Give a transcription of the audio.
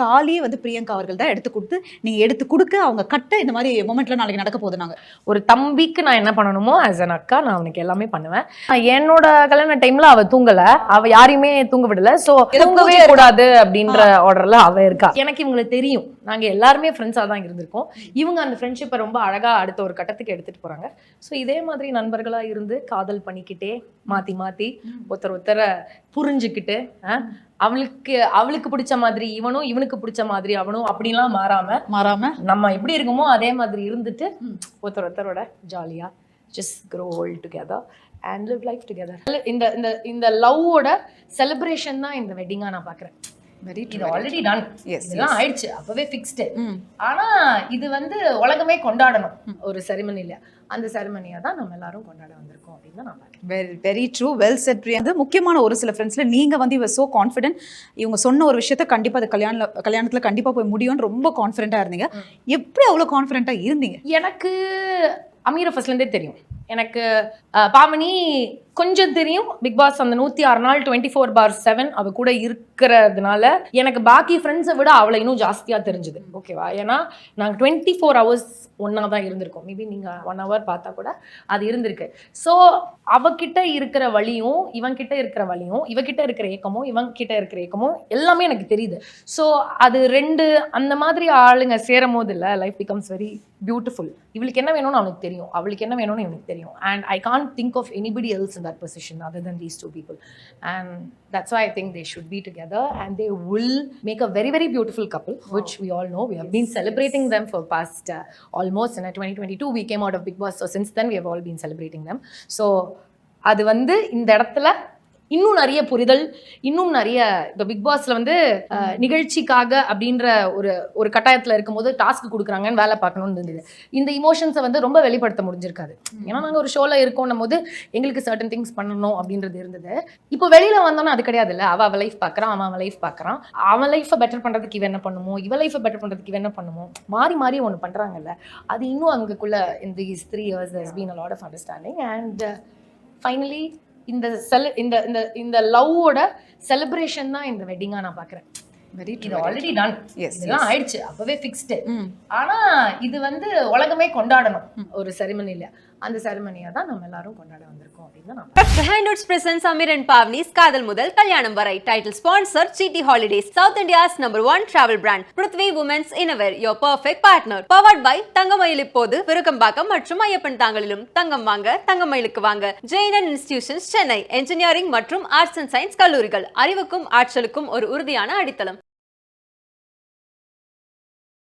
தாலியே வந்து பிரியங்கா அவர்கள் தான் எடுத்து கொடுத்து நீங்க எடுத்து கொடுக்க அவங்க கட்ட இந்த மாதிரி மொமெண்ட்ல நாளைக்கு நடக்க போகுது. நாங்க ஒரு தம்பிக்கு நான் என்ன பண்ணணுமோ ஆஸ் அன் அக்கா நான் அவனுக்கு எல்லாமே பண்ணுவேன். என்னோட கல்யாண டைம்ல அவ தூங்கல, அவ யாரையுமே தூங்க விடல. சோ தூங்கவே கூடாது அப்படின்ற ஆர்டர்ல அவ இருக்கா. எனக்கு இவங்களுக்கு தெரியும், நாங்க எல்லாருமே ஃப்ரெண்ட்ஸா தான் இருந்திருக்கோம். இவங்க அந்த ஃப்ரெண்ட்ஷிப்பை ரொம்ப அழகா அடுத்த ஒரு கட்டத்துக்கு எடுத்துட்டு போறாங்க. ஸோ இதே மாதிரி நண்பர்களா இருந்து காதல் பண்ணிக்கிட்டே மாத்தி மாத்தி ஒருத்தரை புரிஞ்சுக்கிட்டு அவளுக்கு பிடிச்ச மாதிரி இவனும் இவனுக்கு பிடிச்ச மாதிரி அவனும் அப்படிலாம் மாறாம நம்ம எப்படி இருக்குமோ அதே மாதிரி இருந்துட்டு ஒருத்தரோட ஜாலியா just grow old together and live life together. இந்த லவ்வோட செலிப்ரேஷன் தான் இந்த வெட்டிங்கா நான் பாக்குறேன். இது ஆல்ரெடி டன், இதெல்லாம் ஆயிடுச்சு, அப்பவே ஃபிக்ஸ்டு. ஆனா இது வந்து உலகமே கொண்டாடணும் ஒரு செரிமனில. அந்த செரிமனியா தான் நம்ம எல்லாரும் கொண்டாட வந்திருக்கோம் அப்படின்னு நான் பாக்கிறேன். Very true, well set Priya. முக்கியமான ஒரு சில ஃப்ரெண்ட்ஸ்ல நீங்க வந்து இவ சோ கான்ஃபிடென்ட், இவங்க சொன்ன ஒரு விஷயத்த கண்டிப்பா அது கல்யாணத்துல கண்டிப்பா போய் முடியும்னு ரொம்ப கான்ஃபிடென்ட்டா இருந்தீங்க. எப்படி அவ்வளவு கான்ஃபிடென்ட்டா இருந்தீங்க? எனக்கு அமீரை ஃபர்ஸ்ட்ல இருந்தே தெரியும். எனக்கு பாவனி கொஞ்சம் தெரியும். பிக் பாஸ் அந்த 106 நாள் 24/7 அவ கூட இருக்கிறதுனால எனக்கு பாக்கி ஃப்ரெண்ட்ஸை விட அவளை இன்னும் ஜாஸ்தியா தெரிஞ்சுது. ஓகேவா? ஏன்னா நாங்கள் 24 hours ஒன்னா தான் இருந்திருக்கோம். மேபி நீங்க 1 hour பார்த்தா கூட அது இருந்திருக்கு. ஸோ அவகிட்ட இருக்கிற வழியும் இவன்கிட்ட இருக்கிற வழியும், இவகிட்ட இருக்கிற ஏக்கமும் இவங்கிட்ட இருக்கிற ஏக்கமும் எல்லாமே எனக்கு தெரியுது. ஸோ அது ரெண்டு அந்த மாதிரி ஆளுங்க சேரும் போது இல்லை, லைஃப் பிகம்ஸ் வெரி பியூட்டிஃபுல். இவளுக்கு என்ன வேணும்னு அவனுக்கு தெரியும், அவளுக்கு என்ன வேணும்னு இவனுக்கு தெரியும். And I can't think of anybody else in that position other than these two people, and that's why I think they should be together and they will make a very very beautiful couple, which we all know. We have been celebrating them for past almost in 2022 we came out of Big Boss, so since then we have all been celebrating them. So அது வந்து இந்த இடத்துல இன்னும் நிறைய புரிதல், இன்னும் நிறைய இப்போ பிக் பாஸ்ல வந்து நிகழ்ச்சிக்காக அப்படின்ற ஒரு கட்டாயத்தில் இருக்கும்போது டாஸ்க் கொடுக்குறாங்கன்னு வேலை பார்க்கணும்னு இருந்தது. இந்த இமோஷன்ஸை வந்து ரொம்ப வெளிப்படுத்த முடிஞ்சிருக்காது. ஏன்னா நாங்கள் ஒரு ஷோவில் இருக்கோம் போது எங்களுக்கு சர்டன் திங்ஸ் பண்ணணும் அப்படின்றது இருந்தது. இப்போ வெளியில வந்தோன்னா அது கிடையாது இல்லை. அவன் லைஃப் பார்க்குறான், அவன் லைஃப் பார்க்குறான். அவன் லைஃப்பை பெட்டர் பண்ணுறதுக்கு இவன் என்ன பண்ணுமோ, இவன் லைஃப்பை பெட்டர் பண்ணுறதுக்கு இவன் என்ன பண்ணுமோ, மாறி மாறி ஒன்று பண்ணுறாங்கல்ல. அது இன்னும் அங்குக்குள்ள இந்த 3 years there has been a lot of understanding and finally இந்த லவ்வோட செலிப்ரேஷன் தான் இந்த வெட்டிங்கா நான் பாக்குறேன். இது ஆல்ரெடி டன், இதெல்லாம் ஆயிடுச்சு, அப்பவே ஃபிக்ஸ்டு. ஆனா இது வந்து உலகமே கொண்டாடணும் ஒரு செரிமனில. அந்த செரிமனியா தான் நம்ம எல்லாரும் கொண்டாட வந்திருக்கோம் அப்படின்னு நான். The Handouts presents Amir and Pavni's காதல் முதல் கல்யாணம் வரை. Title sponsor GT Holidays, South India's #1 travel brand. Prithvi Women's Innerwear, your perfect partner. Powered by தங்கமயில். இப்போது விருகம்பாக்கம் மற்றும் ஐயப்பன் தாங்கலிலும் தங்கம் வாங்க தங்கமயிலுக்கு வாங்க. ஜெயின் இன்ஸ்டிடியூஷன்ஸ் சென்னை, என்ஜினியரிங் மற்றும் ஆர்ட்ஸ் அண்ட் சயின்ஸ் கல்லூரிகள், அறிவுக்கும் ஆற்றலுக்கும் ஒரு உறுதியான அடித்தளம்.